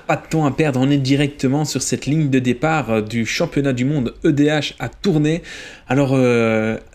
pas de temps à perdre, on est directement sur cette ligne de départ du championnat du monde EDH à Tournai. Alors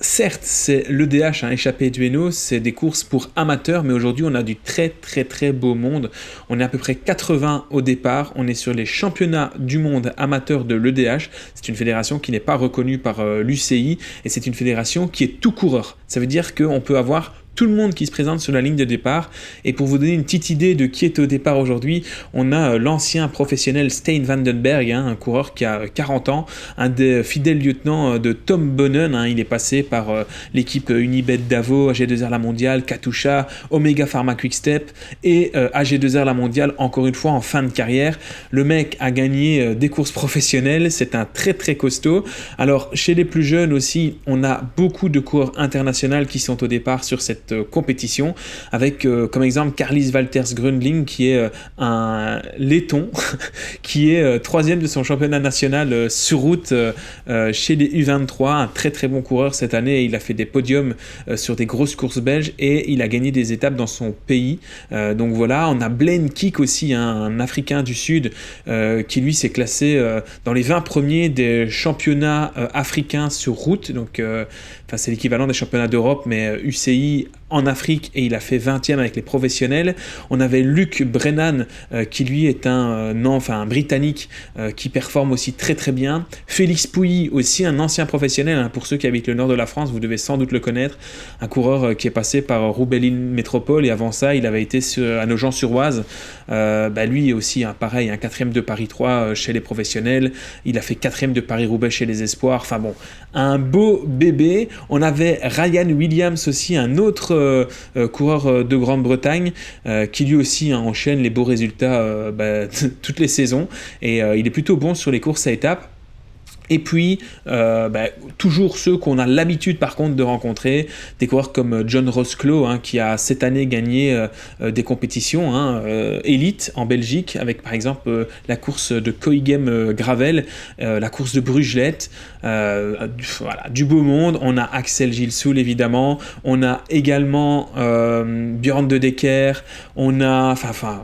certes, c'est l'EDH, échappé du Hainaut, c'est des courses pour amateurs, mais aujourd'hui on a du très très très beau monde. On est à peu près 80 au départ, on est sur les championnats du monde amateurs de l'EDH. C'est une fédération qui n'est pas reconnue par l'UCI et c'est une fédération qui est tout coureur. Ça veut dire qu'on peut avoir tout le monde qui se présente sur la ligne de départ. Et pour vous donner une petite idée de qui est au départ aujourd'hui, on a l'ancien professionnel Stijn Vandenberg, un coureur qui a 40 ans, un des fidèles lieutenants de Tom Bonnen. Il est passé par l'équipe Unibet Davo, AG2R La Mondiale, Katusha, Omega Pharma Quickstep et AG2R La Mondiale, encore une fois en fin de carrière. Le mec a gagné des courses professionnelles, c'est un très très costaud. Alors chez les plus jeunes aussi, on a beaucoup de coureurs internationaux qui sont au départ sur cette compétition, avec comme exemple Carlis Walters Grundling qui est un laiton qui est troisième de son championnat national sur route chez les U23, un très très bon coureur cette année. Il a fait des podiums sur des grosses courses belges et il a gagné des étapes dans son pays, donc voilà. On a Blaine Kick aussi, un Africain du Sud qui lui s'est classé dans les 20 premiers des championnats africains sur route, donc c'est l'équivalent des championnats d'Europe mais UCI en Afrique, et il a fait 20e avec les professionnels. On avait Luc Brennan qui lui est un Britannique qui performe aussi très très bien. Félix Pouilly aussi, un ancien professionnel, pour ceux qui habitent le nord de la France, vous devez sans doute le connaître, un coureur qui est passé par Roubaix-Lille Métropole, et avant ça il avait été à Nogent-sur-Oise. Lui aussi pareil, un 4e de Paris 3 chez les professionnels, il a fait 4e de Paris-Roubaix chez les espoirs, un beau bébé. On avait Ryan Williams aussi, un autre coureur de Grande-Bretagne qui lui aussi enchaîne les beaux résultats toutes les saisons, et il est plutôt bon sur les courses à étapes. Et puis, toujours ceux qu'on a l'habitude par contre de rencontrer, des coureurs comme John Rosclos, qui a cette année gagné des compétitions élites en Belgique, avec par exemple la course de Koigem Gravel, la course de Brugelette, du beau monde. On a Axel Gilsoul évidemment, on a également Björn de Decker, on a,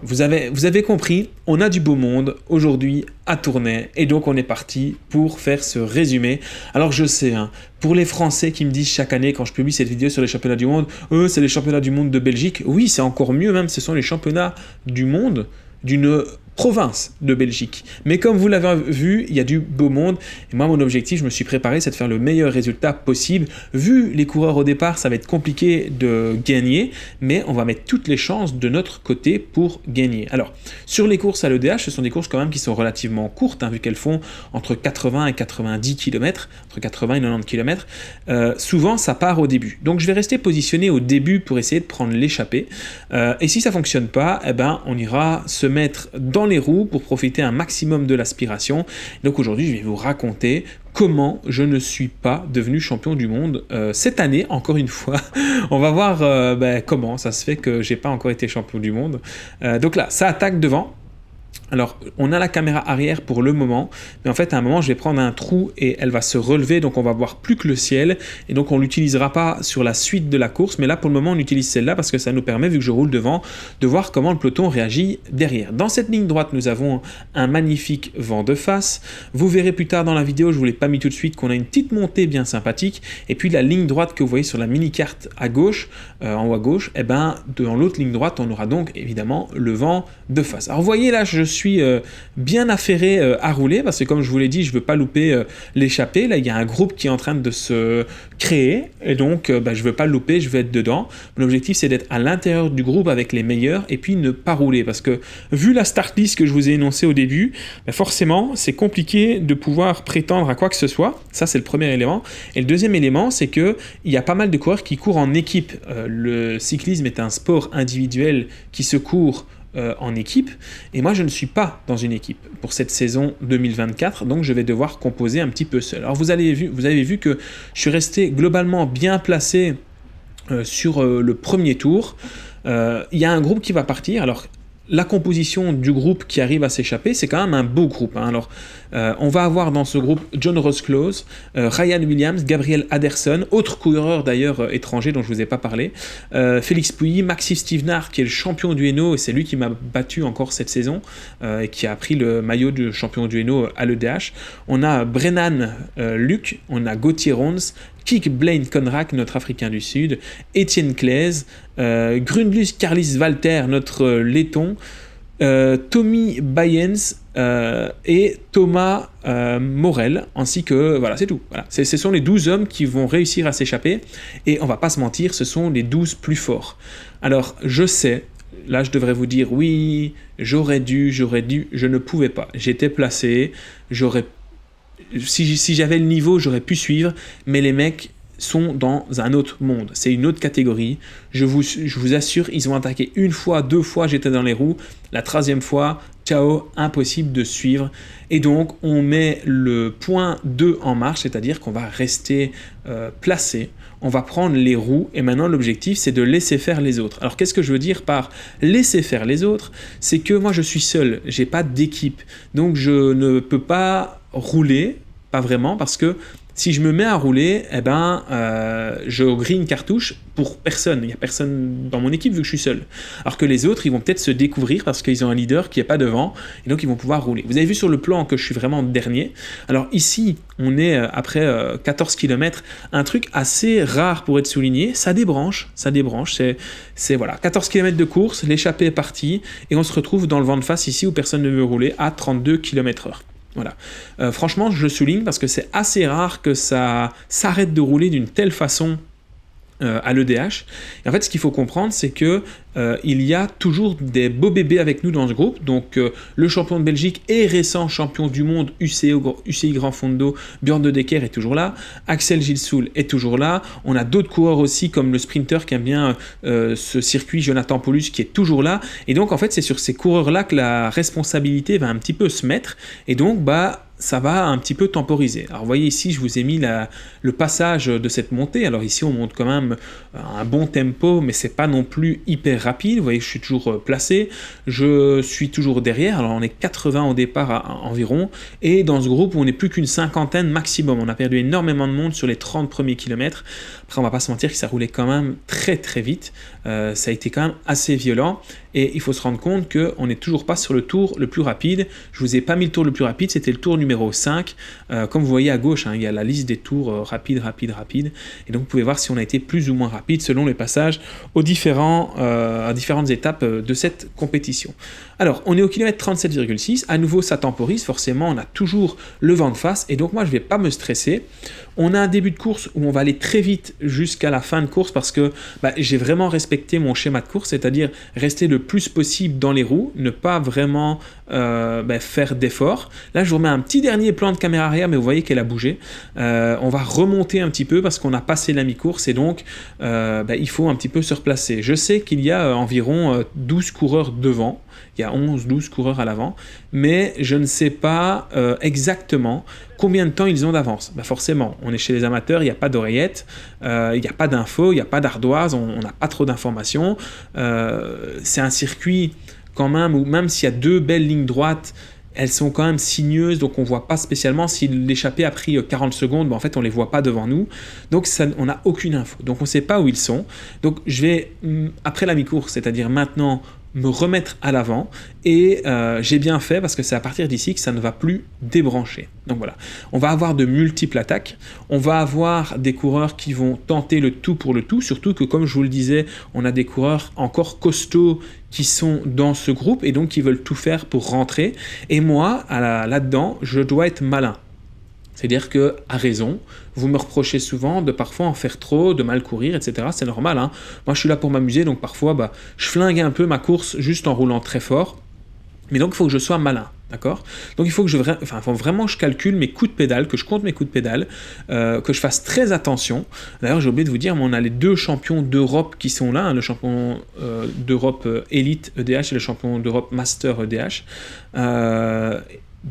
vous avez compris, on a du beau monde aujourd'hui à Tournai, et donc on est parti pour faire ce résumé. Alors je sais, pour les Français qui me disent chaque année quand je publie cette vidéo sur les championnats du monde, c'est les championnats du monde de Belgique. Oui, c'est encore mieux même, ce sont les championnats du monde d'une province de Belgique. Mais comme vous l'avez vu, il y a du beau monde. Et moi, mon objectif, je me suis préparé, c'est de faire le meilleur résultat possible. Vu les coureurs au départ, ça va être compliqué de gagner, mais on va mettre toutes les chances de notre côté pour gagner. Alors, sur les courses à l'EDH, ce sont des courses quand même qui sont relativement courtes, vu qu'elles font entre 80 et 90 km, entre 80 et 90 km. Souvent, ça part au début. Donc, je vais rester positionné au début pour essayer de prendre l'échappée. Et si ça ne fonctionne pas, on ira se mettre dans les roues pour profiter un maximum de l'aspiration. Donc aujourd'hui, je vais vous raconter comment je ne suis pas devenu champion du monde cette année, encore une fois. On va voir comment ça se fait que j'ai pas encore été champion du monde. Donc là, ça attaque devant. Alors, on a la caméra arrière pour le moment, mais en fait, à un moment, je vais prendre un trou et elle va se relever, donc on va voir plus que le ciel, et donc on ne l'utilisera pas sur la suite de la course, mais là, pour le moment, on utilise celle-là parce que ça nous permet, vu que je roule devant, de voir comment le peloton réagit derrière. Dans cette ligne droite, nous avons un magnifique vent de face. Vous verrez plus tard dans la vidéo, je ne vous l'ai pas mis tout de suite, qu'on a une petite montée bien sympathique, et puis la ligne droite que vous voyez sur la mini-carte à gauche, en haut à gauche, dans l'autre ligne droite, on aura donc évidemment le vent de face. Alors, vous voyez là, je suis bien affairé à rouler parce que comme je vous l'ai dit, je veux pas louper l'échappée. Là il y a un groupe qui est en train de se créer et donc je veux pas le louper, je veux être dedans. Mon objectif c'est d'être à l'intérieur du groupe avec les meilleurs et puis ne pas rouler, parce que vu la start list que je vous ai énoncée au début, forcément c'est compliqué de pouvoir prétendre à quoi que ce soit. Ça c'est le premier élément. Et le deuxième élément, c'est que il y a pas mal de coureurs qui courent en équipe. Le cyclisme est un sport individuel qui se court en équipe, et moi je ne suis pas dans une équipe pour cette saison 2024, donc je vais devoir composer un petit peu seul. Alors vous avez vu que je suis resté globalement bien placé sur le premier tour. Il y a un groupe qui va partir. Alors la composition du groupe qui arrive à s'échapper, c'est quand même un beau groupe. Hein. Alors, on va avoir dans ce groupe John Ross-Close, Ryan Williams, Gabriel Aderson, autre coureur d'ailleurs étranger dont je ne vous ai pas parlé, Félix Pouilly, Maxime Stevenard qui est le champion du Hainaut, et c'est lui qui m'a battu encore cette saison, et qui a pris le maillot de champion du Hainaut à l'EDH. On a Brennan Luc, on a Gauthier Rons, Kik Blaine Conrack, notre Africain du Sud, Étienne Claise, Grundlus Carlis Walter, notre laiton, Tommy Bayens et Thomas Morel, ainsi que, voilà, c'est tout. Voilà. Ce sont les 12 hommes qui vont réussir à s'échapper, et on va pas se mentir, ce sont les 12 plus forts. Alors, je sais, là je devrais vous dire, oui, j'aurais dû, je ne pouvais pas. J'étais placé, si j'avais le niveau, j'aurais pu suivre, mais les mecs sont dans un autre monde, c'est une autre catégorie. Je vous assure, ils ont attaqué une fois, 2 fois, j'étais dans les roues. La 3e fois, ciao, impossible de suivre. Et donc, on met le point 2 en marche, c'est-à-dire qu'on va rester placé, on va prendre les roues, et maintenant l'objectif, c'est de laisser faire les autres. Alors, qu'est-ce que je veux dire par laisser faire les autres? C'est que moi, je suis seul, j'ai pas d'équipe, donc je ne peux pas rouler, pas vraiment, parce que si je me mets à rouler, je grille une cartouche pour personne. Il n'y a personne dans mon équipe vu que je suis seul. Alors que les autres, ils vont peut-être se découvrir parce qu'ils ont un leader qui n'est pas devant, et donc ils vont pouvoir rouler. Vous avez vu sur le plan que je suis vraiment dernier. Alors ici, on est après 14 km, un truc assez rare pour être souligné. Ça débranche. C'est voilà, 14 km de course, l'échappée est partie, et on se retrouve dans le vent de face ici où personne ne veut rouler à 32 km/h. Voilà. Franchement, je le souligne parce que c'est assez rare que ça s'arrête de rouler d'une telle façon à l'EDH. Et en fait, ce qu'il faut comprendre, c'est que il y a toujours des beaux bébés avec nous dans ce groupe. Donc, le champion de Belgique et récent champion du monde UCI Grand Fondo, Björn de Decker est toujours là. Axel Gilsoul est toujours là. On a d'autres coureurs aussi, comme le sprinter qui aime bien ce circuit, Jonathan Paulus, qui est toujours là. Et donc, en fait, c'est sur ces coureurs-là que la responsabilité va un petit peu se mettre. Et donc, ça va un petit peu temporiser. Alors vous voyez ici, je vous ai mis le passage de cette montée. Alors ici, on monte quand même un bon tempo, mais c'est pas non plus hyper rapide. Vous voyez, je suis toujours placé. Je suis toujours derrière. Alors on est 80 au départ environ. Et dans ce groupe, on n'est plus qu'une 50aine maximum. On a perdu énormément de monde sur les 30 premiers kilomètres. Après, on va pas se mentir que ça roulait quand même très très vite. Ça a été quand même assez violent. Et il faut se rendre compte qu'on n'est toujours pas sur le tour le plus rapide. Je vous ai pas mis le tour le plus rapide, c'était le tour numéro 5. Comme vous voyez à gauche, il y a la liste des tours rapides. Et donc vous pouvez voir si on a été plus ou moins rapide selon les passages à différentes étapes de cette compétition. Alors, on est au kilomètre 37,6. À nouveau, ça temporise. Forcément, on a toujours le vent de face. Et donc moi, je ne vais pas me stresser. On a un début de course où on va aller très vite jusqu'à la fin de course parce que j'ai vraiment respecté mon schéma de course, c'est-à-dire rester le plus possible dans les roues, ne pas vraiment faire d'efforts. Là, je vous remets un petit dernier plan de caméra arrière, mais vous voyez qu'elle a bougé. On va remonter un petit peu parce qu'on a passé la mi-course et donc il faut un petit peu se replacer. Je sais qu'il y a environ 12 coureurs devant, il y a 11-12 coureurs à l'avant, mais je ne sais pas exactement combien de temps ils ont d'avance. Forcément, on est chez les amateurs, il n'y a pas d'oreillette, il n'y a pas d'infos, il n'y a pas d'ardoise, on n'a pas trop d'informations. C'est un circuit quand même où même s'il y a 2 belles lignes droites, elles sont quand même sinueuses, donc on ne voit pas spécialement. Si l'échappée a pris 40 secondes, en fait on ne les voit pas devant nous, donc on n'a aucune info, donc on ne sait pas où ils sont. Donc je vais, après la mi-course, c'est-à-dire maintenant, me remettre à l'avant, et j'ai bien fait parce que c'est à partir d'ici que ça ne va plus débrancher. Donc voilà, on va avoir de multiples attaques, on va avoir des coureurs qui vont tenter le tout pour le tout, surtout que comme je vous le disais, on a des coureurs encore costauds qui sont dans ce groupe et donc qui veulent tout faire pour rentrer, et moi là-dedans je dois être malin. C'est-à-dire que, à raison, vous me reprochez souvent de parfois en faire trop, de mal courir, etc. C'est normal, hein. Moi, je suis là pour m'amuser, donc parfois, je flingue un peu ma course juste en roulant très fort. Mais donc, il faut que je sois malin, d'accord ? Donc, il faut que faut vraiment que je calcule mes coups de pédale, que je compte mes coups de pédale, que je fasse très attention. D'ailleurs, j'ai oublié de vous dire, mais on a les 2 champions d'Europe qui sont là, hein, le champion d'Europe Elite EDH et le champion d'Europe Master EDH.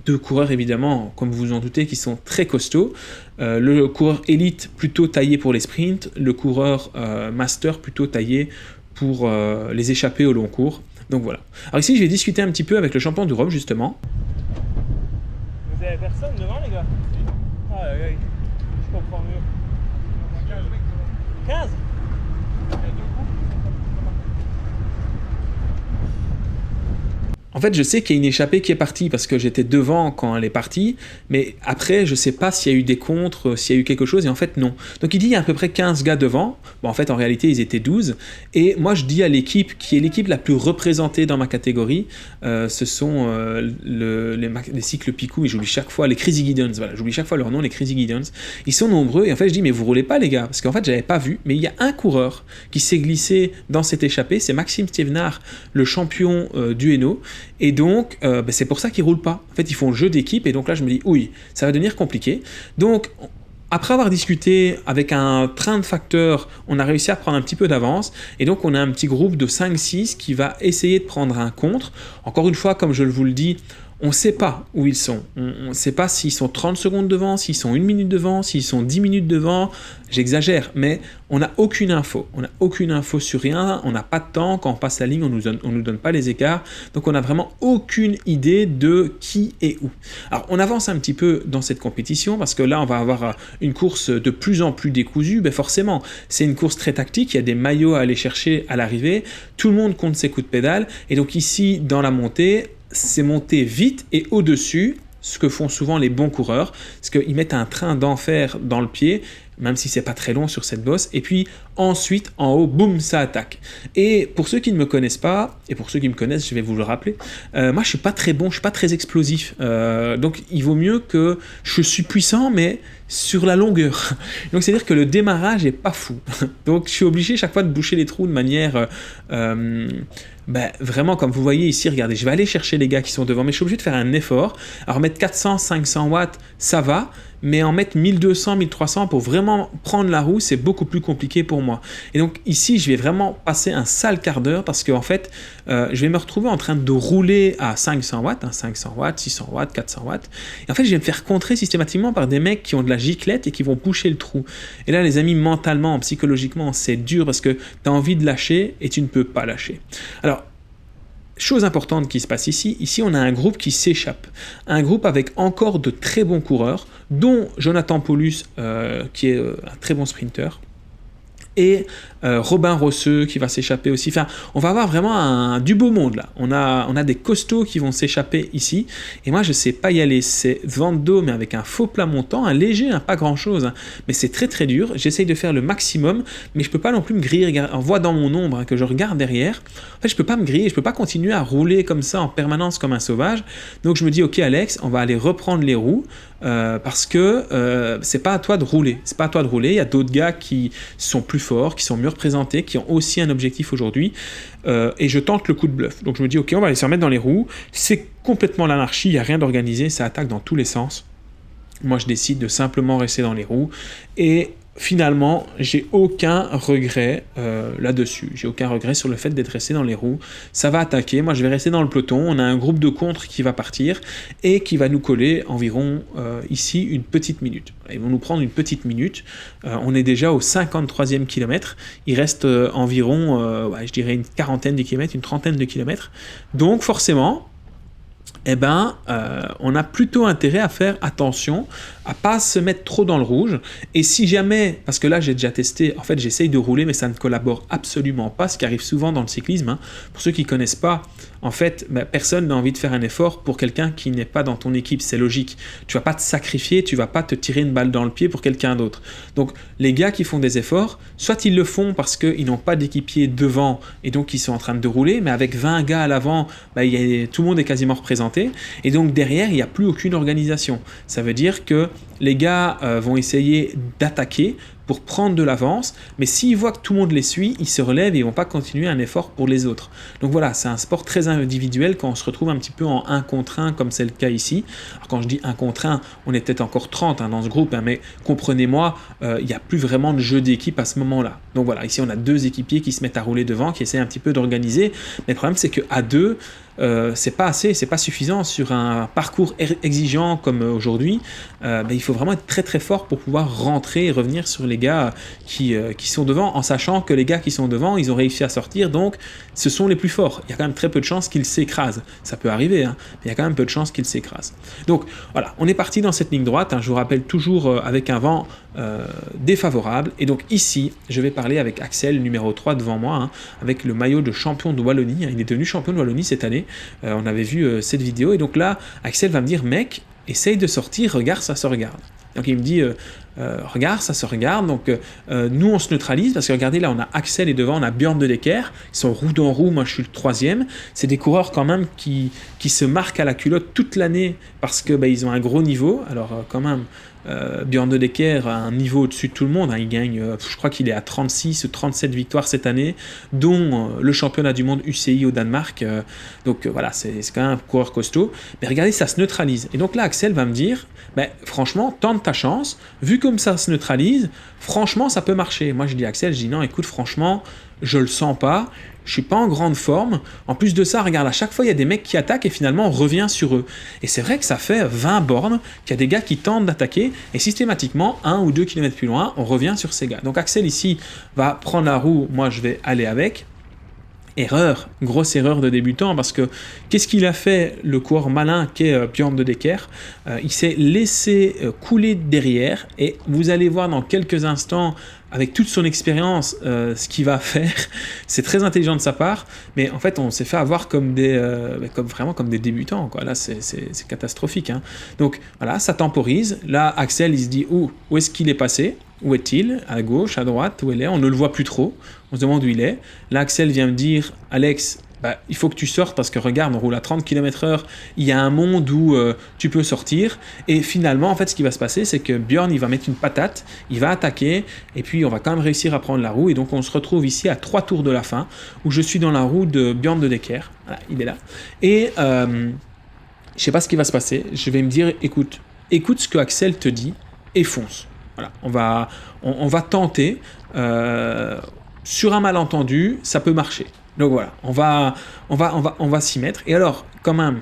2 coureurs évidemment, comme vous vous en doutez, qui sont très costauds. Le coureur élite plutôt taillé pour les sprints, le coureur master plutôt taillé pour les échappées au long cours. Donc voilà. Alors ici, je vais discuter un petit peu avec le champion d'Europe, justement. Vous avez personne devant, les gars? Ah, oui, je comprends mieux. 15? En fait, je sais qu'il y a une échappée qui est partie parce que j'étais devant quand elle est partie, mais après, je sais pas s'il y a eu des contres, s'il y a eu quelque chose, et en fait, non. Donc il dit il y a à peu près 15 gars devant. Bon, en fait, en réalité, ils étaient 12. Et moi, je dis à l'équipe, qui est l'équipe la plus représentée dans ma catégorie, ce sont les cycles Picou, et j'oublie chaque fois, les Crazy Giddens, voilà, j'oublie chaque fois leur nom, les Crazy Giddens. Ils sont nombreux, et en fait, je dis, mais vous roulez pas, les gars, parce qu'en fait, j'avais pas vu, mais il y a un coureur qui s'est glissé dans cette échappée, c'est Maxime Stévenard, le champion du Hainaut. Et donc, c'est pour ça qu'ils ne roulent pas. En fait, ils font le jeu d'équipe, et donc là, je me dis, oui, ça va devenir compliqué. Donc, après avoir discuté avec un train de facteurs, on a réussi à prendre un petit peu d'avance, et donc on a un petit groupe de 5-6 qui va essayer de prendre un contre. Encore une fois, comme je vous le dis, on ne sait pas où ils sont. On ne sait pas s'ils sont 30 secondes devant, s'ils sont 1 minute devant, s'ils sont 10 minutes devant. J'exagère, mais on n'a aucune info. On n'a aucune info sur rien. On n'a pas de temps. Quand on passe la ligne, on nous donne pas les écarts. Donc on n'a vraiment aucune idée de qui est où. Alors on avance un petit peu dans cette compétition parce que là, on va avoir une course de plus en plus décousue. Forcément, c'est une course très tactique. Il y a des maillots à aller chercher à l'arrivée. Tout le monde compte ses coups de pédale. Et donc ici, dans la montée, c'est monter vite et au-dessus, ce que font souvent les bons coureurs, parce qu'ils mettent un train d'enfer dans le pied, même si c'est pas très long sur cette bosse, et puis ensuite, en haut, boum, ça attaque. Et pour ceux qui ne me connaissent pas, et pour ceux qui me connaissent, je vais vous le rappeler, moi je suis pas très bon, je suis pas très explosif, donc il vaut mieux que je suis puissant, mais sur la longueur. Donc c'est-à-dire que le démarrage est pas fou. Donc je suis obligé chaque fois de boucher les trous de manière... vraiment, comme vous voyez ici, regardez, je vais aller chercher les gars qui sont devant, mais je suis obligé de faire un effort. Alors mettre 400, 500 watts, ça va, mais en mettre 1200, 1300 pour vraiment prendre la roue, c'est beaucoup plus compliqué pour moi. Et donc ici, je vais vraiment passer un sale quart d'heure parce qu'en fait, je vais me retrouver en train de rouler à 500 watts, 500 watts, 600 watts, 400 watts. Et en fait, je vais me faire contrer systématiquement par des mecs qui ont de la giclette et qui vont pousser le trou. Et là, les amis, mentalement, psychologiquement, c'est dur parce que tu as envie de lâcher et tu ne peux pas lâcher. Alors, chose importante qui se passe ici, on a un groupe qui s'échappe. Un groupe avec encore de très bons coureurs, dont Jonathan Paulus, qui est un très bon sprinter, et Robin Rosseux qui va s'échapper aussi. Enfin, on va avoir vraiment du beau monde là. On a des costauds qui vont s'échapper ici. Et moi, je sais pas y aller. C'est vent d'eau, mais avec un faux plat montant, un léger, pas grand chose. Mais c'est très très dur. J'essaye de faire le maximum, mais je peux pas non plus me griller. On voit dans mon ombre que je regarde derrière. En fait, je peux pas me griller. Je peux pas continuer à rouler comme ça en permanence comme un sauvage. Donc je me dis, ok Alex, on va aller reprendre les roues. Parce que c'est pas à toi de rouler. C'est pas à toi de rouler. Il y a d'autres gars qui sont plus forts, qui sont mieux représentés, qui ont aussi un objectif aujourd'hui. Et je tente le coup de bluff. Donc je me dis, ok, on va aller se remettre dans les roues. C'est complètement l'anarchie. Il n'y a rien d'organisé. Ça attaque dans tous les sens. Moi, je décide de simplement rester dans les roues. Et finalement, j'ai aucun regret là-dessus. J'ai aucun regret sur le fait d'être resté dans les roues. Ça va attaquer. Moi, je vais rester dans le peloton. On a un groupe de contre qui va partir et qui va nous coller environ ici une petite minute. Ils vont nous prendre une petite minute. On est déjà au 53e kilomètre. Il reste environ, je dirais une quarantaine de kilomètres, une trentaine de kilomètres. Donc, forcément, on a plutôt intérêt à faire attention, à pas se mettre trop dans le rouge. Et si jamais, parce que là j'ai déjà testé, en fait j'essaye de rouler mais ça ne collabore absolument pas, ce qui arrive souvent dans le cyclisme. Pour ceux qui ne connaissent pas, en fait, personne n'a envie de faire un effort pour quelqu'un qui n'est pas dans ton équipe, c'est logique. Tu vas pas te sacrifier, tu vas pas te tirer une balle dans le pied pour quelqu'un d'autre. Donc les gars qui font des efforts, soit ils le font parce qu'ils n'ont pas d'équipier devant et donc ils sont en train de rouler, mais avec 20 gars à l'avant, tout le monde est quasiment représenté et donc derrière il n'y a plus aucune organisation. Ça veut dire que les gars vont essayer d'attaquer pour prendre de l'avance, mais s'ils voient que tout le monde les suit, ils se relèvent et ils ne vont pas continuer un effort pour les autres. Donc voilà, c'est un sport très individuel quand on se retrouve un petit peu en 1 contre 1, comme c'est le cas ici. Alors quand je dis 1 contre 1, on est peut-être encore 30 dans ce groupe, mais comprenez-moi, il n'y a plus vraiment de jeu d'équipe à ce moment-là. Donc voilà, ici on a 2 équipiers qui se mettent à rouler devant, qui essaient un petit peu d'organiser, mais le problème c'est qu'à 2, c'est pas assez, c'est pas suffisant sur un parcours exigeant comme aujourd'hui. Il faut vraiment être très très fort pour pouvoir rentrer et revenir sur les gars qui sont devant, en sachant que les gars qui sont devant, ils ont réussi à sortir, donc ce sont les plus forts. Il y a quand même très peu de chances qu'ils s'écrasent. Ça peut arriver, hein, mais il y a quand même peu de chances qu'ils s'écrasent. Donc voilà, on est parti dans cette ligne droite, hein, je vous rappelle toujours avec un vent défavorable, et donc ici, je vais parler avec Axel, numéro 3 devant moi, hein, avec le maillot de champion de Wallonie. Il est devenu champion de Wallonie cette année, on avait vu cette vidéo, et donc là, Axel va me dire, mec, essaye de sortir, regarde, ça se regarde. Donc il me dit, regarde, ça se regarde, donc nous on se neutralise, parce que regardez, là on a Axel et devant, on a Björn de Decker, ils sont roue dans roue, moi je suis le 3e, c'est des coureurs quand même qui se marquent à la culotte toute l'année, parce que ils ont un gros niveau, alors quand même, Björn de Decker a un niveau au-dessus de tout le monde, hein, il gagne, je crois qu'il est à 36 ou 37 victoires cette année, dont le championnat du monde UCI au Danemark, donc voilà, c'est quand même un coureur costaud, mais regardez, ça se neutralise, et donc là Axel va me dire, franchement, tente ta chance, vu comme ça se neutralise, franchement ça peut marcher. Moi je dis à Axel, je dis non, écoute, franchement, je le sens pas, je suis pas en grande forme, en plus de ça, regarde, à chaque fois il y a des mecs qui attaquent et finalement on revient sur eux. Et c'est vrai que ça fait 20 bornes qu'il y a des gars qui tentent d'attaquer et systématiquement, 1 ou 2 km plus loin, on revient sur ces gars. Donc Axel ici va prendre la roue, moi je vais aller avec. Erreur, grosse erreur de débutant, parce que qu'est-ce qu'il a fait, le coureur malin qu'est Björn de Decker? Il s'est laissé couler derrière, et vous allez voir dans quelques instants, avec toute son expérience, ce qu'il va faire. C'est très intelligent de sa part, mais en fait on s'est fait avoir comme vraiment comme des débutants, quoi. Là c'est catastrophique, hein. Donc voilà, ça temporise. Là Axel il se dit où est-ce qu'il est passé? Où est-il? À gauche, à droite, où il est? On ne le voit plus trop. On se demande où il est. Là, Axel vient me dire, Alex, il faut que tu sortes parce que regarde, on roule à 30 km/h. Il y a un monde où tu peux sortir. Et finalement, en fait, ce qui va se passer, c'est que Björn, il va mettre une patate, il va attaquer, et puis on va quand même réussir à prendre la roue. Et donc, on se retrouve ici à 3 tours de la fin, où je suis dans la roue de Björn de Decker. Voilà, il est là. Et je sais pas ce qui va se passer. Je vais me dire, écoute ce que Axel te dit et fonce. Voilà, on va tenter. Sur un malentendu, ça peut marcher. Donc voilà, on va s'y mettre. Et alors, quand même,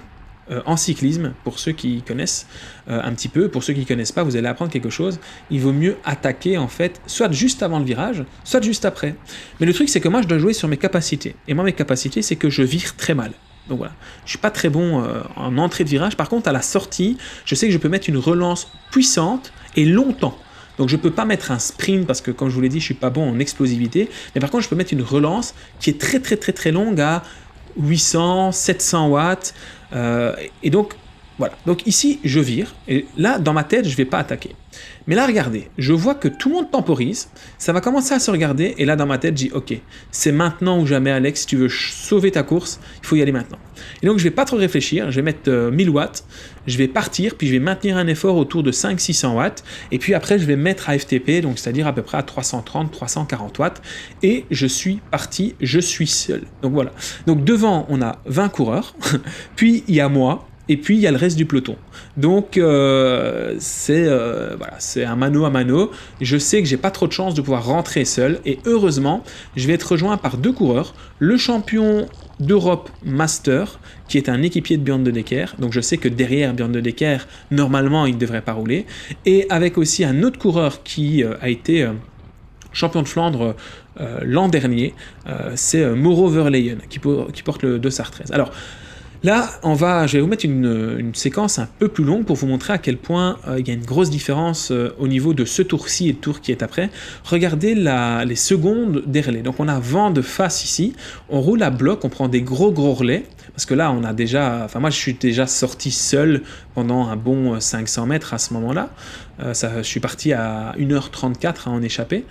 en cyclisme, pour ceux qui connaissent un petit peu, pour ceux qui ne connaissent pas, vous allez apprendre quelque chose. Il vaut mieux attaquer, en fait, soit juste avant le virage, soit juste après. Mais le truc, c'est que moi, je dois jouer sur mes capacités. Et moi, mes capacités, c'est que je vire très mal. Donc voilà, je suis pas très bon en entrée de virage. Par contre, à la sortie, je sais que je peux mettre une relance puissante et longtemps. Donc je ne peux pas mettre un sprint parce que, comme je vous l'ai dit, je ne suis pas bon en explosivité. Mais par contre, je peux mettre une relance qui est très très très très longue à 800, 700 watts. Et donc, voilà. Donc ici, je vire. Et là, dans ma tête, je ne vais pas attaquer. Mais là, regardez, je vois que tout le monde temporise. Ça va commencer à se regarder. Et là, dans ma tête, je dis, ok, c'est maintenant ou jamais, Alex. Si tu veux sauver ta course, il faut y aller maintenant. Et donc, je ne vais pas trop réfléchir. Je vais mettre 1000 watts. Je vais partir, puis je vais maintenir un effort autour de 500-600 watts. Et puis après, je vais mettre à FTP, donc c'est-à-dire à peu près à 330-340 watts. Et je suis parti, je suis seul. Donc voilà. Donc devant, on a 20 coureurs. Puis il y a moi. Et puis il y a le reste du peloton. Donc c'est un mano à mano. Je sais que j'ai pas trop de chance de pouvoir rentrer seul. Et heureusement, je vais être rejoint par 2 coureurs. Le champion d'Europe Master, qui est un équipier de Björn de Decker. Donc je sais que derrière Björn de Decker, normalement, il ne devrait pas rouler. Et avec aussi un autre coureur qui a été champion de Flandre l'an dernier. C'est Mauro Verleyen, qui porte le Dossard 13. Alors, là, je vais vous mettre une séquence un peu plus longue pour vous montrer à quel point il y a une grosse différence au niveau de ce tour-ci et le tour qui est après. Regardez les secondes des relais. Donc on a vent de face ici, on roule à bloc, on prend des gros relais, parce que là moi je suis déjà sorti seul pendant un bon 500 mètres à ce moment-là. Je suis parti à 1h34 en échappée.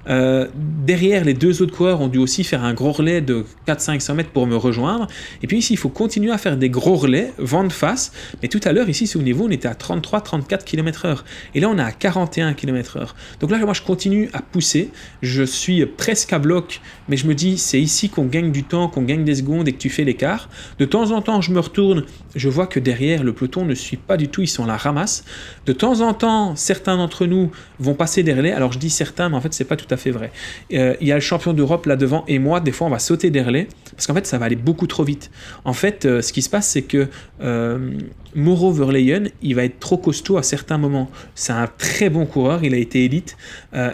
Derrière, les 2 autres coureurs ont dû aussi faire un gros relais de 400-500 mètres pour me rejoindre. Et puis ici, il faut continuer à faire des gros relais, vent de face. Mais tout à l'heure, ici, souvenez-vous, on était à 33-34 km/h. Et là, on est à 41 km/h. Donc là, moi, je continue à pousser. Je suis presque à bloc, mais je me dis, c'est ici qu'on gagne du temps, qu'on gagne des secondes et que tu fais l'écart. De temps en temps, je me retourne. Je vois que derrière, le peloton ne suit discutent pas du tout, ils sont à la ramasse. De temps en temps, certains d'entre nous vont passer des relais. Alors je dis certains, mais en fait c'est pas tout à fait vrai. Il y a le champion d'Europe là devant et moi, des fois on va sauter des relais parce qu'en fait ça va aller beaucoup trop vite. En fait, ce qui se passe, c'est que Mauro Verleyen, il va être trop costaud à certains moments. C'est un très bon coureur, il a été élite,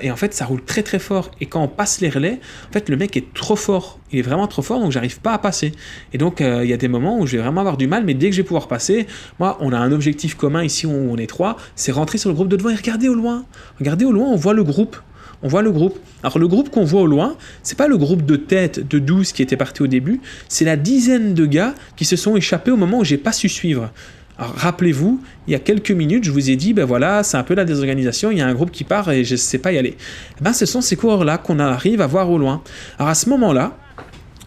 et en fait ça roule très très fort. Et quand on passe les relais, en fait le mec est trop fort, il est vraiment trop fort, donc j'arrive pas à passer. Et donc il y a des moments où je vais vraiment avoir du mal, mais dès que je vais pouvoir passer, moi on a un objectif commun ici où on est trois, c'est rentrer sur le groupe de devant et regarder au loin. Regardez au loin, on voit le groupe. On voit le groupe. Alors le groupe qu'on voit au loin, c'est pas le groupe de tête de 12 qui était parti au début, c'est la dizaine de gars qui se sont échappés au moment où j'ai pas su suivre. Alors rappelez-vous, il y a quelques minutes, je vous ai dit, ben voilà, c'est un peu la désorganisation, il y a un groupe qui part et je ne sais pas y aller. Ben, ce sont ces coureurs-là qu'on arrive à voir au loin. Alors à ce moment-là,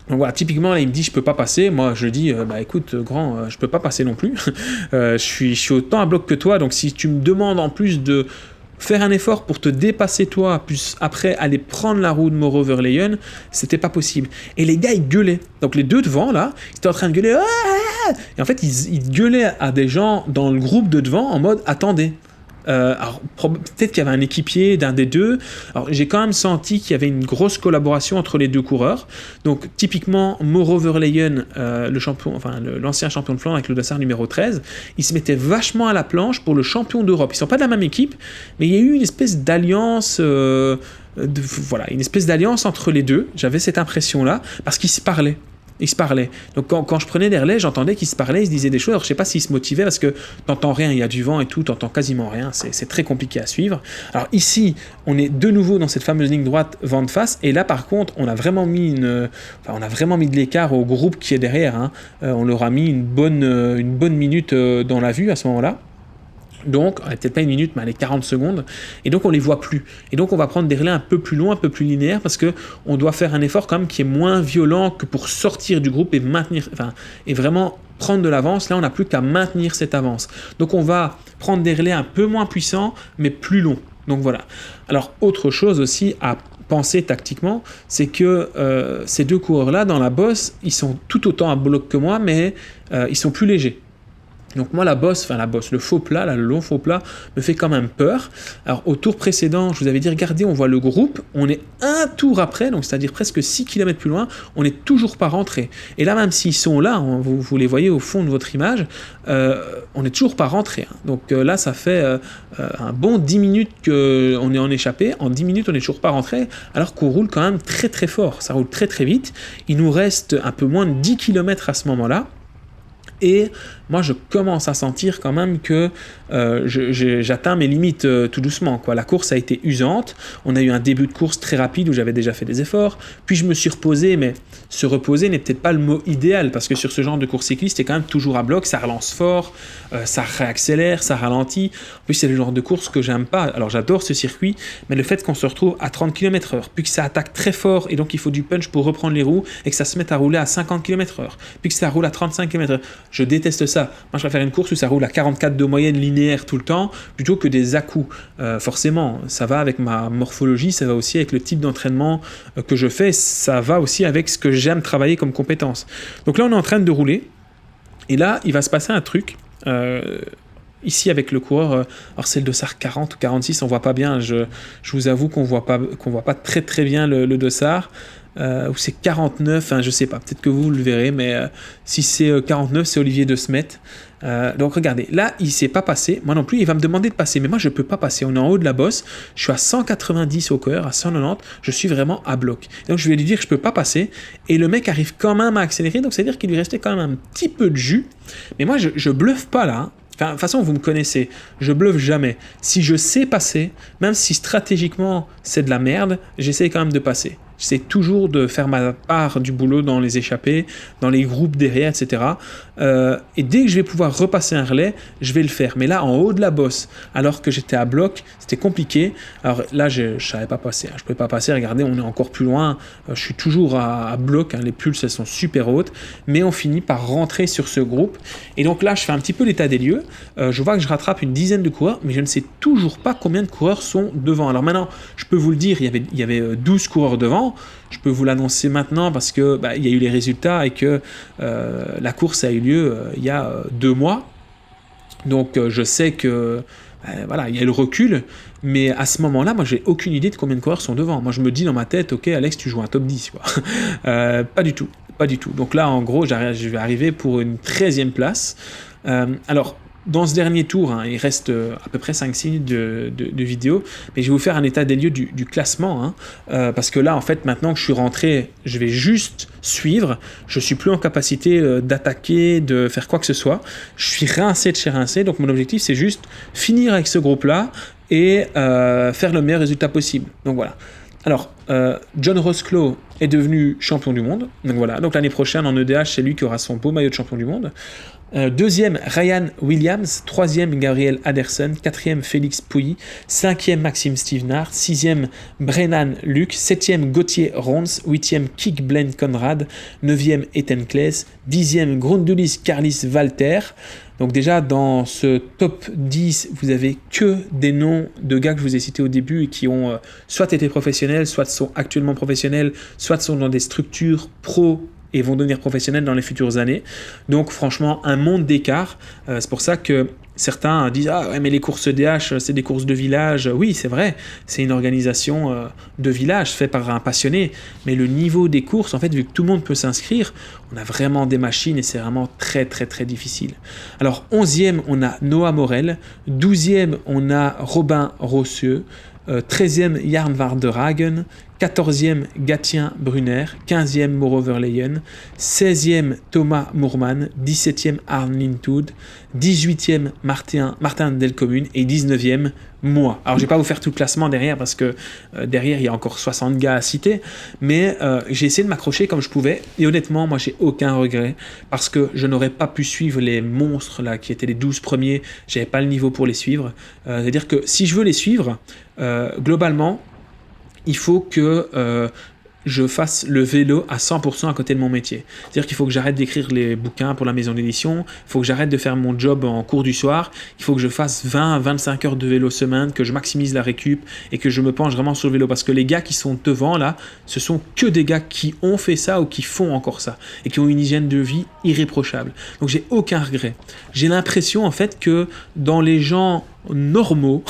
donc voilà, typiquement là il me dit je peux pas passer, moi je dis bah écoute grand, je peux pas passer non plus, je suis autant à bloc que toi, donc si tu me demandes en plus de faire un effort pour te dépasser toi, puis après aller prendre la roue de Mauro Verleyen, c'était pas possible. Et les gars ils gueulaient, donc les deux devant là, ils étaient en train de gueuler, et en fait ils gueulaient à des gens dans le groupe de devant en mode attendez. Alors peut-être qu'il y avait un équipier d'un des deux. Alors j'ai quand même senti qu'il y avait une grosse collaboration entre les deux coureurs. Donc typiquement Mauro Verleyen, l'ancien champion de Flandre avec le dossard numéro 13, il se mettait vachement à la planche pour le champion d'Europe. Ils sont pas de la même équipe, mais il y a eu une espèce d'alliance. Une espèce d'alliance entre les deux. J'avais cette impression-là parce qu'ils se parlaient. Ils se parlaient. Donc quand je prenais des relais, j'entendais qu'ils se parlaient, ils se disaient des choses. Alors je sais pas s'ils se motivaient parce que t'entends rien, il y a du vent et tout, t'entends quasiment rien. C'est très compliqué à suivre. Alors ici, on est de nouveau dans cette fameuse ligne droite vent de face. Et là, par contre, on a vraiment mis de l'écart au groupe qui est derrière. Hein. On leur a mis une bonne minute dans la vue à ce moment-là. Donc, peut-être pas une minute, mais allez, 40 secondes. Et donc, on les voit plus. Et donc, on va prendre des relais un peu plus longs, un peu plus linéaires, parce qu'on doit faire un effort quand même qui est moins violent que pour sortir du groupe et vraiment prendre de l'avance. Là, on n'a plus qu'à maintenir cette avance. Donc, on va prendre des relais un peu moins puissants, mais plus longs. Donc, voilà. Alors, autre chose aussi à penser tactiquement, c'est que ces deux coureurs-là, dans la bosse, ils sont tout autant à bloc que moi, mais ils sont plus légers. Donc moi le faux plat, le long faux plat me fait quand même peur. Alors au tour précédent, je vous avais dit, regardez, on voit le groupe, on est un tour après, donc c'est-à-dire presque 6 km plus loin, on n'est toujours pas rentré. Et là, même s'ils sont là, vous les voyez au fond de votre image, on n'est toujours pas rentré. Hein. Donc là, ça fait un bon 10 minutes qu'on est en échappé, en 10 minutes on n'est toujours pas rentré, alors qu'on roule quand même très très fort, ça roule très très vite. Il nous reste un peu moins de 10 km à ce moment-là. Et moi, je commence à sentir quand même que j'atteins mes limites tout doucement, quoi. La course a été usante. On a eu un début de course très rapide où j'avais déjà fait des efforts. Puis je me suis reposé, mais se reposer n'est peut-être pas le mot idéal parce que sur ce genre de course cycliste, c'est quand même toujours à bloc, ça relance fort, ça réaccélère, ça ralentit. En plus, c'est le genre de course que j'aime pas. Alors, j'adore ce circuit, mais le fait qu'on se retrouve à 30 km/h, puis que ça attaque très fort et donc il faut du punch pour reprendre les roues et que ça se mette à rouler à 50 km/h, puis que ça roule à 35 km/h. Je déteste ça. Moi, je préfère une course où ça roule à 44 de moyenne linéaire tout le temps, plutôt que des à-coups. Forcément, ça va avec ma morphologie, ça va aussi avec le type d'entraînement que je fais, ça va aussi avec ce que j'aime travailler comme compétence. Donc là, on est en train de rouler, et là, il va se passer un truc. Ici, avec le coureur, alors c'est le dossard 40 ou 46, on voit pas bien. Je vous avoue qu'on voit pas très très bien le dossard. Ou c'est 49, je sais pas, peut-être que vous le verrez, mais si c'est 49, c'est Olivier De Smet. Donc regardez, là il s'est pas passé, moi non plus, il va me demander de passer, mais moi je peux pas passer, on est en haut de la bosse, je suis à 190 au cœur, à 190, je suis vraiment à bloc. Donc je vais lui dire que je peux pas passer, et le mec arrive quand même à accélérer, donc c'est à dire qu'il lui restait quand même un petit peu de jus, mais moi je bluffe pas là, hein. Enfin, de toute façon, vous me connaissez, je bluffe jamais. Si je sais passer, même si stratégiquement c'est de la merde, j'essaie quand même de passer. J'essaie toujours de faire ma part du boulot dans les échappées, dans les groupes derrière, etc. Et dès que je vais pouvoir repasser un relais, je vais le faire. Mais là, en haut de la bosse, alors que j'étais à bloc, c'était compliqué. Alors là, je ne savais pas passer. Je ne pouvais pas passer. Regardez, on est encore plus loin. Je suis toujours à bloc. Les pulses, elles sont super hautes. Mais on finit par rentrer sur ce groupe. Et donc là, je fais un petit peu l'état des lieux. Je vois que je rattrape une dizaine de coureurs, mais je ne sais toujours pas combien de coureurs sont devant. Alors maintenant, je peux vous le dire, il y avait 12 coureurs devant. Je peux vous l'annoncer maintenant parce que il y a eu les résultats et que la course a eu lieu il y a 2 mois. Donc je sais que voilà, il y a le recul, mais à ce moment-là, moi, j'ai aucune idée de combien de coureurs sont devant. Moi, je me dis dans ma tête, ok, Alex, tu joues un top 10, quoi. Pas du tout, pas du tout. Donc là, en gros, je vais arriver pour une 13e place. Alors, dans ce dernier tour, hein, il reste à peu près 5-6 minutes de vidéo, mais je vais vous faire un état des lieux du classement, hein, parce que là, en fait, maintenant que je suis rentré, je vais juste suivre, je suis plus en capacité d'attaquer, de faire quoi que ce soit, je suis rincé de chez rincé, donc mon objectif, c'est juste finir avec ce groupe-là et faire le meilleur résultat possible. Donc voilà. Alors, John Rosclaw est devenu champion du monde, donc voilà, donc l'année prochaine en EDH, c'est lui qui aura son beau maillot de champion du monde. Deuxième, Ryan Williams. Troisième, Gabriel Anderson. Quatrième, Félix Pouilly. Cinquième, Maxime Stevenard. Sixième, Brennan Luc. Septième, Gauthier Rons. Huitième, Kik Blaine Conrad. Neuvième, Ethan Klaes. Dixième, Grundulis Carlis Walter. Donc déjà, dans ce top 10, vous avez que des noms de gars que je vous ai cités au début et qui ont soit été professionnels, soit sont actuellement professionnels, soit sont dans des structures pro et vont devenir professionnels dans les futures années. Donc franchement, un monde d'écart. C'est pour ça que certains disent « Ah ouais, mais les courses EDH, c'est des courses de village. » Oui, c'est vrai, c'est une organisation de village faite par un passionné. Mais le niveau des courses, en fait, vu que tout le monde peut s'inscrire, on a vraiment des machines et c'est vraiment très, très, très difficile. Alors, 11e, on a Noah Morel. 12e, on a Robin Rossieux. 13e, Jarn Varderhagen. 14e, Gatien Brunner. 15e, Mauro Verleyen. 16e, Thomas Moorman. 17e, Arne Lintud. 18e, Martin Delcommune. Et 19e, moi. Alors, je ne vais pas vous faire tout le classement derrière parce que derrière, il y a encore 60 gars à citer. Mais j'ai essayé de m'accrocher comme je pouvais. Et honnêtement, moi, j'ai aucun regret parce que je n'aurais pas pu suivre les monstres là, qui étaient les 12 premiers. Je n'avais pas le niveau pour les suivre. C'est-à-dire que si je veux les suivre, globalement, il faut que je fasse le vélo à 100% à côté de mon métier. C'est-à-dire qu'il faut que j'arrête d'écrire les bouquins pour la maison d'édition, il faut que j'arrête de faire mon job en cours du soir, il faut que je fasse 20-25 heures de vélo semaine, que je maximise la récup et que je me penche vraiment sur le vélo. Parce que les gars qui sont devant, là, ce sont que des gars qui ont fait ça ou qui font encore ça et qui ont une hygiène de vie irréprochable. Donc j'ai aucun regret. J'ai l'impression en fait que dans les gens normaux,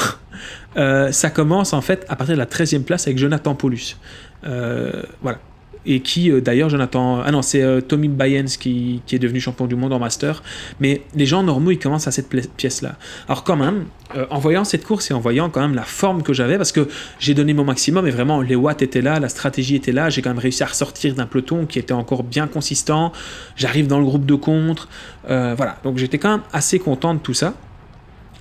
ça commence en fait à partir de la 13e place avec Jonathan Paulus. Voilà. Et qui d'ailleurs Jonathan... Ah non, c'est Tommy Bayens qui est devenu champion du monde en master. Mais les gens normaux, ils commencent à cette pièce-là. Alors quand même, en voyant cette course et en voyant quand même la forme que j'avais, parce que j'ai donné mon maximum et vraiment les watts étaient là, la stratégie était là, j'ai quand même réussi à ressortir d'un peloton qui était encore bien consistant. J'arrive dans le groupe de contre. Voilà. Donc j'étais quand même assez content de tout ça.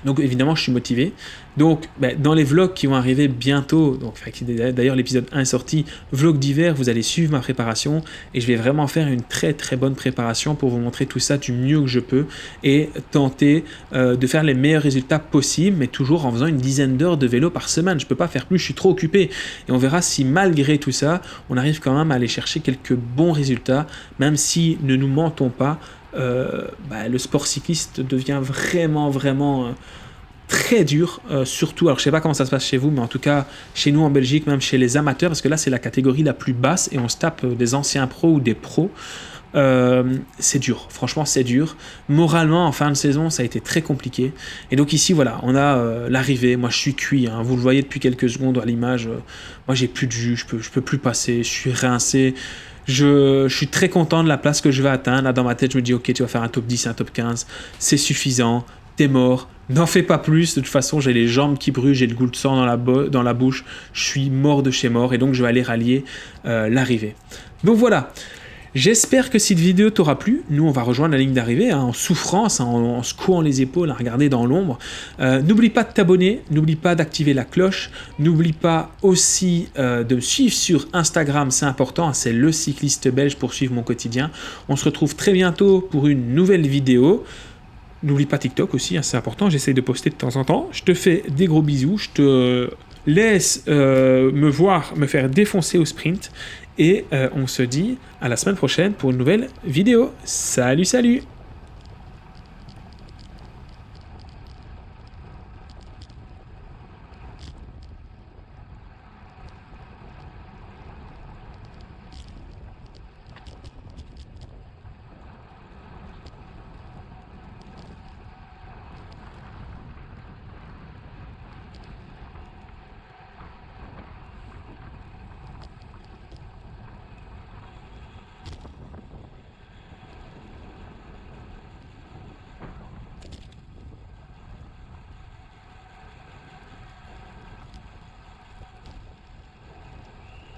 Donc évidemment, je suis motivé. Donc dans les vlogs qui vont arriver bientôt, donc d'ailleurs l'épisode 1 est sorti, vlog d'hiver, vous allez suivre ma préparation et je vais vraiment faire une très très bonne préparation pour vous montrer tout ça du mieux que je peux et tenter de faire les meilleurs résultats possibles, mais toujours en faisant une dizaine d'heures de vélo par semaine. Je peux pas faire plus, je suis trop occupé. Et on verra si malgré tout ça, on arrive quand même à aller chercher quelques bons résultats, même si, ne nous mentons pas, le sport cycliste devient vraiment très dur, surtout, alors je sais pas comment ça se passe chez vous, mais en tout cas chez nous en Belgique, même chez les amateurs, parce que là c'est la catégorie la plus basse et on se tape des anciens pros ou des pros. C'est dur, franchement c'est dur. Moralement en fin de saison ça a été très compliqué et donc ici voilà on a l'arrivée. Moi je suis cuit, hein. Vous le voyez depuis quelques secondes à l'image, moi j'ai plus de jus, je peux plus passer, je suis rincé. Je suis très content de la place que je vais atteindre. Là dans ma tête je me dis ok, tu vas faire un top 10, un top 15, c'est suffisant, t'es mort, n'en fais pas plus, de toute façon j'ai les jambes qui brûlent, j'ai le goût de sang dans la bouche, je suis mort de chez mort et donc je vais aller rallier l'arrivée. Donc voilà, j'espère que cette vidéo t'aura plu. Nous on va rejoindre la ligne d'arrivée en souffrance, en secouant les épaules, à regarder dans l'ombre. N'oublie pas de t'abonner, n'oublie pas d'activer la cloche, n'oublie pas aussi de me suivre sur Instagram, c'est important, c'est le cycliste belge pour suivre mon quotidien. On se retrouve très bientôt pour une nouvelle vidéo. N'oublie pas TikTok aussi, hein, c'est important, j'essaye de poster de temps en temps. Je te fais des gros bisous, je te laisse me faire défoncer au sprint et on se dit à la semaine prochaine pour une nouvelle vidéo. Salut